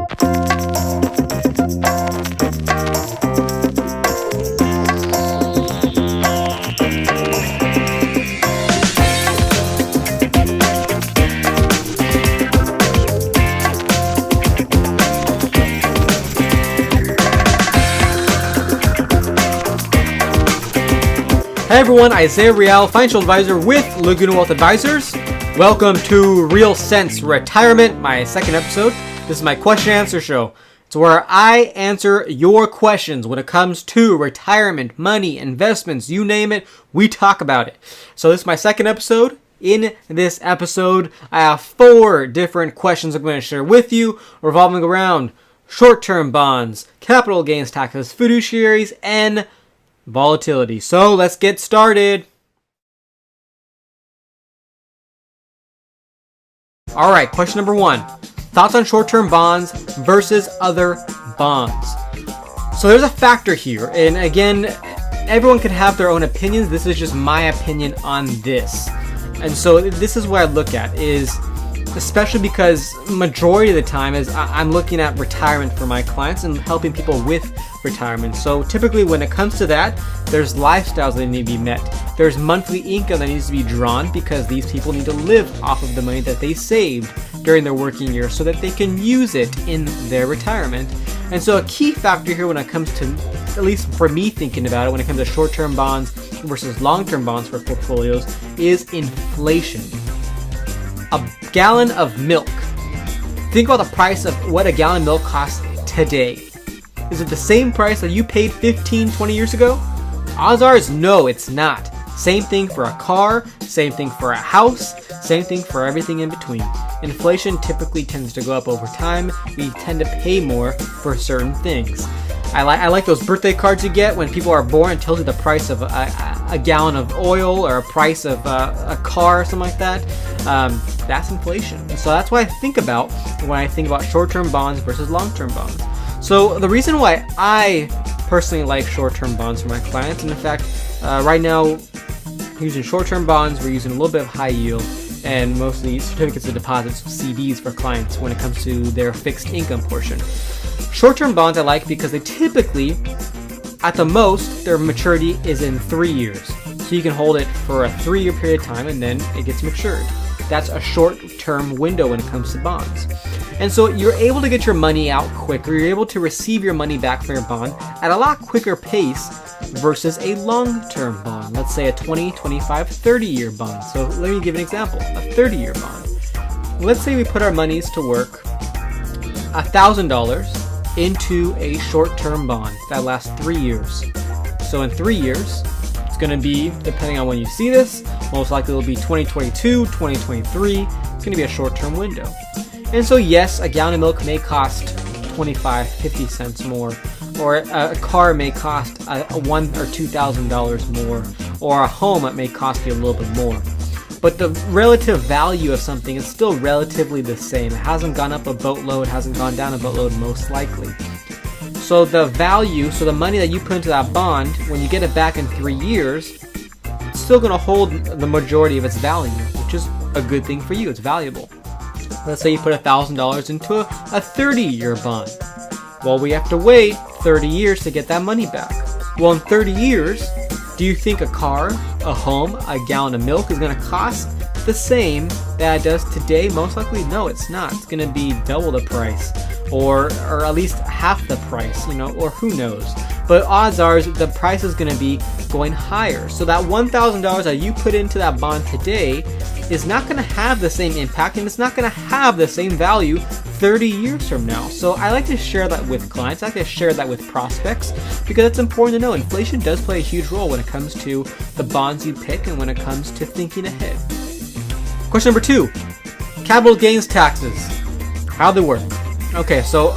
Hey everyone, Isaiah Real, financial advisor with Laguna Wealth Advisors. Welcome to Real Sense Retirement, my second episode. This is my question and answer show. It's where I answer your questions when it comes to retirement, money, investments, you name it, we talk about it. So this is my second episode. In this episode, I have 4 different questions I'm going to share with you revolving around short-term bonds, capital gains taxes, fiduciaries, and volatility. So let's get started. All right, question number 1. Thoughts on short-term bonds versus other bonds. So there's a factor here, and again, everyone can have their own opinions. This is just my opinion on this. And so this is what I look at, is especially because majority of the time is I'm looking at retirement for my clients and helping people with retirement. So typically when it comes to that, there's lifestyles that need to be met. There's monthly income that needs to be drawn because these people need to live off of the money that they saved during their working year so that they can use it in their retirement. And so a key factor here when it comes to, at least for me thinking about it, when it comes to short-term bonds versus long-term bonds for portfolios, is inflation. A gallon of milk. Think about the price of what a gallon of milk costs today. Is it the same price that you paid 15, 20 years ago? Odds are no, it's not. Same thing for a car, same thing for a house, same thing for everything in between. Inflation typically tends to go up over time. We tend to pay more for certain things. I like those birthday cards you get when people are born. It tells you the price of a gallon of oil or a price of a car or something like that. That's inflation. And so that's what I think about when I think about short-term bonds versus long-term bonds. So the reason why I personally like short-term bonds for my clients, and in fact, right now, using short-term bonds, we're using a little bit of high yield and mostly certificates of deposits, CDs for clients when it comes to their fixed income portion. Short-term bonds I like because they typically, at the most, their maturity is in 3 years. So you can hold it for a 3-year period of time and then it gets matured. That's a short-term window when it comes to bonds. And so you're able to get your money out quicker. You're able to receive your money back from your bond at a lot quicker pace versus a long-term bond. Let's say a 20, 25, 30-year bond. So let me give an example. A 30-year bond. Let's say we put our monies to work $1,000 into a short-term bond that lasts 3 years. So in 3 years, it's going to be, depending on when you see this, most likely it'll be 2022, 2023. It's going to be a short-term window. And so yes, a gallon of milk may cost 25, 50 cents more, or a car may cost $1,000 or $2,000 more, or a home it may cost you a little bit more. But the relative value of something is still relatively the same. It hasn't gone up a boatload, hasn't gone down a boatload most likely. So the value, so the money that you put into that bond, when you get it back in 3 years, it's still going to hold the majority of its value, which is a good thing for you. It's valuable. Let's say you put $1,000 into a 30-year bond. Well, we have to wait 30 years to get that money back. Well, in 30 years, do you think a car, a home, a gallon of milk is going to cost the same that it does today? Most likely, no, it's not. It's going to be double the price, or at least half the price, or who knows. But odds are the price is going to be going higher. So that $1,000 that you put into that bond today is not going to have the same impact, and it's not going to have the same value 30 years from now. So I like to share that with clients. I like to share that with prospects because it's important to know inflation does play a huge role when it comes to the bonds you pick and when it comes to thinking ahead. Question number 2, capital gains taxes. How they work? Okay, so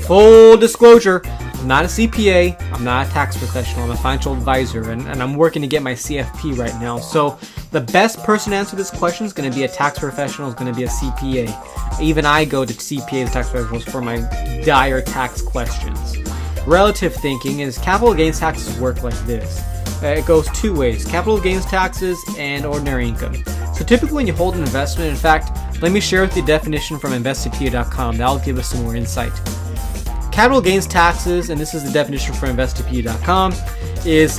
full disclosure, I'm not a CPA, I'm not a tax professional, I'm a financial advisor, and I'm working to get my CFP right now. So the best person to answer this question is going to be a tax professional, is going to be a CPA. Even I go to CPAs and tax professionals for my dire tax questions. Relative thinking is capital gains taxes work like this. It goes 2 ways, capital gains taxes and ordinary income. So typically when you hold an investment, in fact, let me share with you the definition from investipedia.com. That'll give us some more insight. capital gains taxes, and this is the definition from investopedia.com, is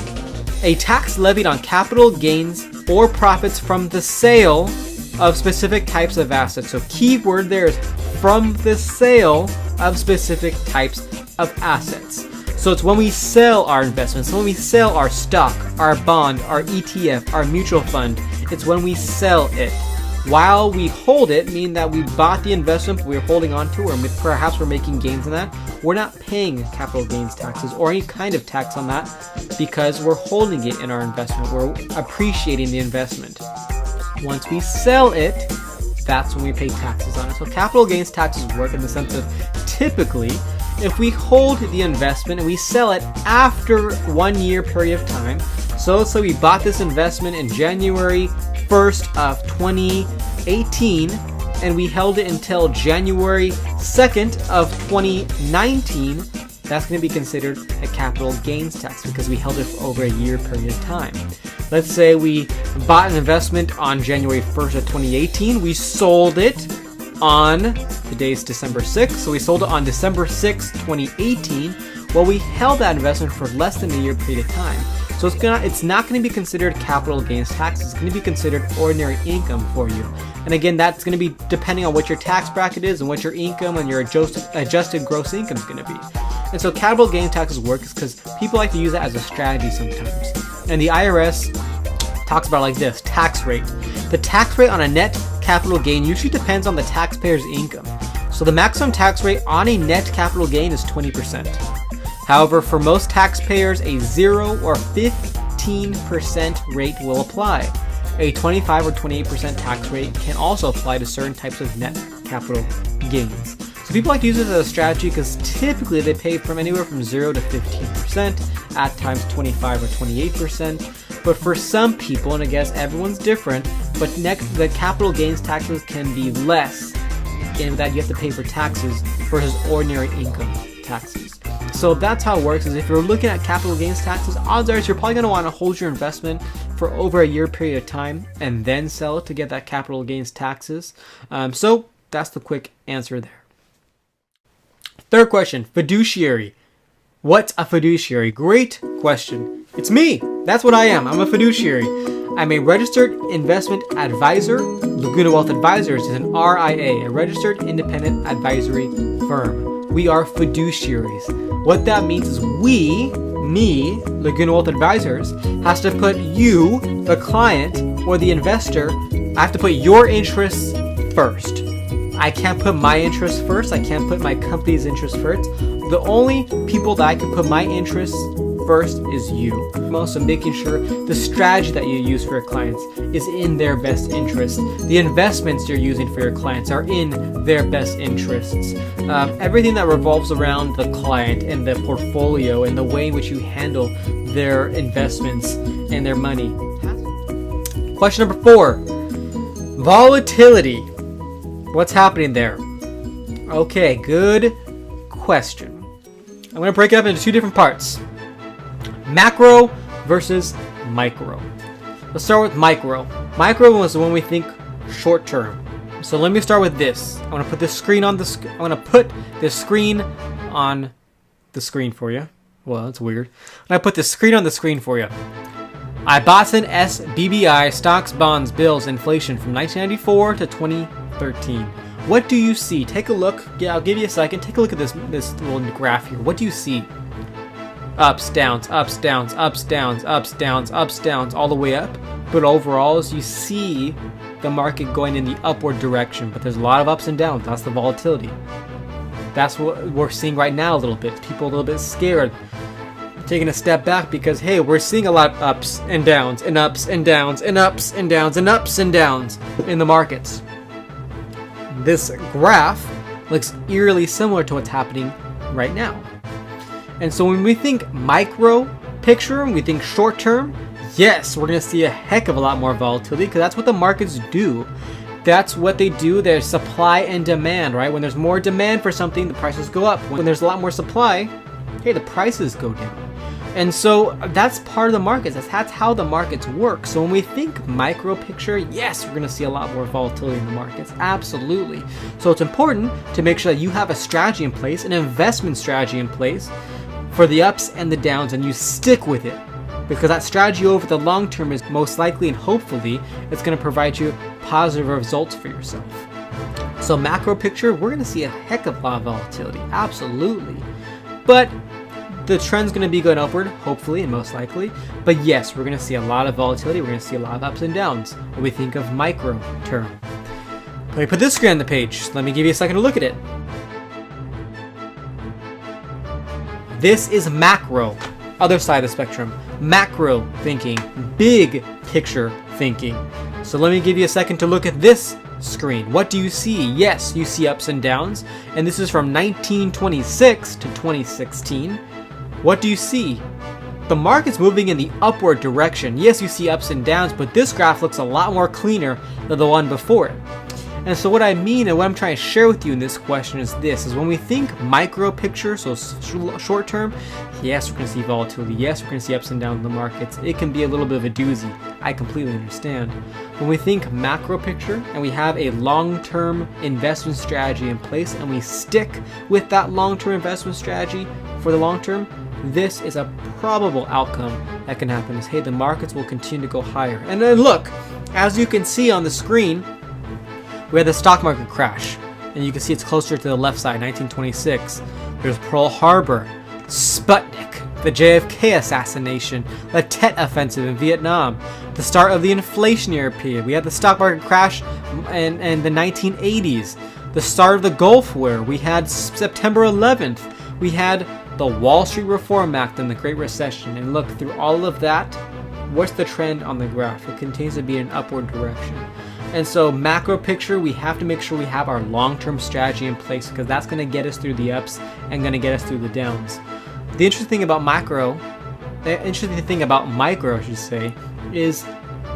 a tax levied on capital gains or profits from the sale of specific types of assets. So key word there is from the sale of specific types of assets. So it's when we sell our investments, when we sell our stock, our bond, our ETF, our mutual fund, it's when we sell it. While we hold it, meaning that we bought the investment, we're holding on to, or perhaps we're making gains on that, we're not paying capital gains taxes or any kind of tax on that because we're holding it in our investment. We're appreciating the investment. Once we sell it, that's when we pay taxes on it. So capital gains taxes work in the sense of typically, if we hold the investment and we sell it after 1 year period of time, so let's say we bought this investment in January 1st of 2018 and we held it until January 2nd of 2019, that's going to be considered a capital gains tax because we held it for over a year period of time. Let's say we bought an investment on January 1st of 2018, we sold it on, today's December 6th, so we sold it on December 6th, 2018. Well, we held that investment for less than a year period of time. So it's not going to be considered capital gains tax. It's going to be considered ordinary income for you. And again, that's going to be depending on what your tax bracket is and what your income and your adjusted gross income is going to be. And so capital gains taxes work is because people like to use it as a strategy sometimes. And the IRS talks about it like this: tax rate. The tax rate on a net capital gain usually depends on the taxpayer's income. So the maximum tax rate on a net capital gain is 20%. However, for most taxpayers, a 0 or 15% rate will apply. A 25 or 28% tax rate can also apply to certain types of net capital gains. So people like to use it as a strategy because typically they pay from anywhere from 0 to 15%, at times 25 or 28%. But for some people, and I guess everyone's different, but the capital gains taxes can be less in that you have to pay for taxes versus ordinary income taxes. So that's how it works, is if you're looking at capital gains taxes, odds are you're probably going to want to hold your investment for over a year period of time and then sell it to get that capital gains taxes. So that's the quick answer there. Third question, fiduciary. What's a fiduciary? Great question. It's me. That's what I am. I'm a fiduciary. I'm a registered investment advisor. Laguna Wealth Advisors is an RIA, a registered independent advisory firm. We are fiduciaries. What that means is me, Laguna Wealth Advisors, has to put you, the client or the investor, I have to put your interests first. I can't put my interests first. I can't put my company's interests first. The only people that I can put my interests first is you. I'm also making sure the strategy that you use for your clients is in their best interest. The investments you're using for your clients are in their best interests. Everything that revolves around the client and the portfolio and the way in which you handle their investments and their money. Question number 4, volatility. What's happening there? Okay, good question. I'm going to break it up into two different parts. Macro versus micro. Let's start with micro. Micro is when we think short term. So let me start with this. I'm going to put this screen on the I'm going to put this screen on the screen for you. Well, that's weird. I put the screen on the screen for you. I bought an SBBI, stocks, bonds, bills, inflation from 1994 to 2013. What do you see? Take a look. Yeah, I'll give you a second. Take a look at this little graph here. What do you see? Ups, downs, ups, downs, ups, downs, ups, downs, ups, downs, all the way up. But overall, as you see the market going in the upward direction, but there's a lot of ups and downs. That's the volatility. That's what we're seeing right now a little bit. People a little bit scared, taking a step back because, hey, we're seeing a lot of ups and downs and ups and downs and ups and downs and ups and downs in the markets. This graph looks eerily similar to what's happening right now. And so when we think micro picture, we think short term, yes, we're going to see a heck of a lot more volatility because that's what the markets do. That's what they do. There's supply and demand, right? When there's more demand for something, the prices go up. When there's a lot more supply, hey, the prices go down. And so that's part of the markets. That's how the markets work. So when we think micro picture, yes, we're going to see a lot more volatility in the markets. Absolutely. So it's important to make sure that you have a strategy in place, an investment strategy in place for the ups and the downs, and you stick with it. Because that strategy over the long term is most likely and hopefully it's going to provide you positive results for yourself. So macro picture, we're going to see a heck of a lot of volatility. Absolutely. But the trend's going to be going upward, hopefully and most likely. But yes, we're going to see a lot of volatility. We're going to see a lot of ups and downs when we think of micro term. Let me put this screen on the page. Let me give you a second to look at it. This is macro, other side of the spectrum. Macro thinking, big picture thinking. So let me give you a second to look at this screen. What do you see? Yes, you see ups and downs. And this is from 1926 to 2016. What do you see? The market's moving in the upward direction. Yes, you see ups and downs, but this graph looks a lot more cleaner than the one before it. And so what I mean and what I'm trying to share with you in this question is this, is when we think micro picture, so short term, yes, we're going to see volatility. Yes, we're going to see ups and downs in the markets. It can be a little bit of a doozy. I completely understand. When we think macro picture and we have a long-term investment strategy in place and we stick with that long-term investment strategy for the long term, this is a probable outcome that can happen is, hey, the markets will continue to go higher. And then look, as you can see on the screen, we had the stock market crash, and you can see it's closer to the left side, 1926. There's Pearl Harbor, Sputnik, the JFK assassination, the Tet Offensive in Vietnam, the start of the inflationary period. We had the stock market crash in the 1980s, the start of the Gulf War. We had September 11th. We had the Wall Street Reform Act and the Great Recession. And look, through all of that, what's the trend on the graph? It continues to be in an upward direction. And so macro picture, we have to make sure we have our long-term strategy in place because that's going to get us through the ups and going to get us through the downs. The interesting thing about micro, I should say, is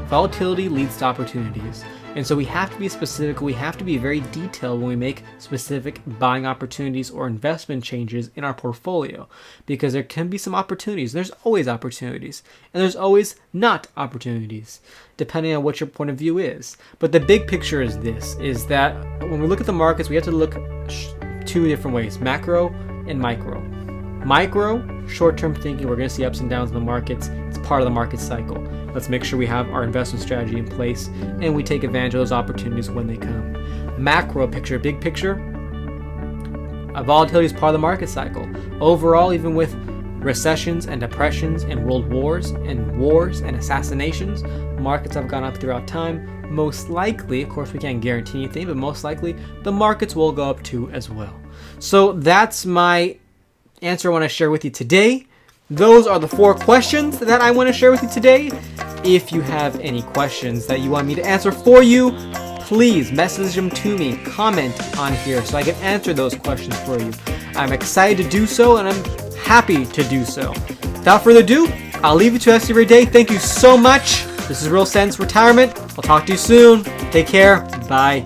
volatility leads to opportunities. And so we have to be specific, we have to be very detailed when we make specific buying opportunities or investment changes in our portfolio, because there can be some opportunities. There's always opportunities, and there's always not opportunities, depending on what your point of view is. But the big picture is this, is that when we look at the markets, we have to look two different ways, macro and micro. Micro, short-term thinking, we're going to see ups and downs in the markets. It's part of the market cycle. Let's make sure we have our investment strategy in place and we take advantage of those opportunities when they come. Macro picture, big picture, volatility is part of the market cycle. Overall, even with recessions and depressions and world wars and assassinations, markets have gone up throughout time. Most likely, of course we can't guarantee anything, but most likely the markets will go up too as well. So that's my answer I want to share with you today. Those are the 4 questions that I want to share with you today. If you have any questions that you want me to answer for you, please message them to me, comment on here so I can answer those questions for you. I'm excited to do so and I'm happy to do so. Without further ado, I'll leave you to the rest of your day. Thank you so much. This is Real Sense Retirement. I'll talk to you soon. Take care. Bye.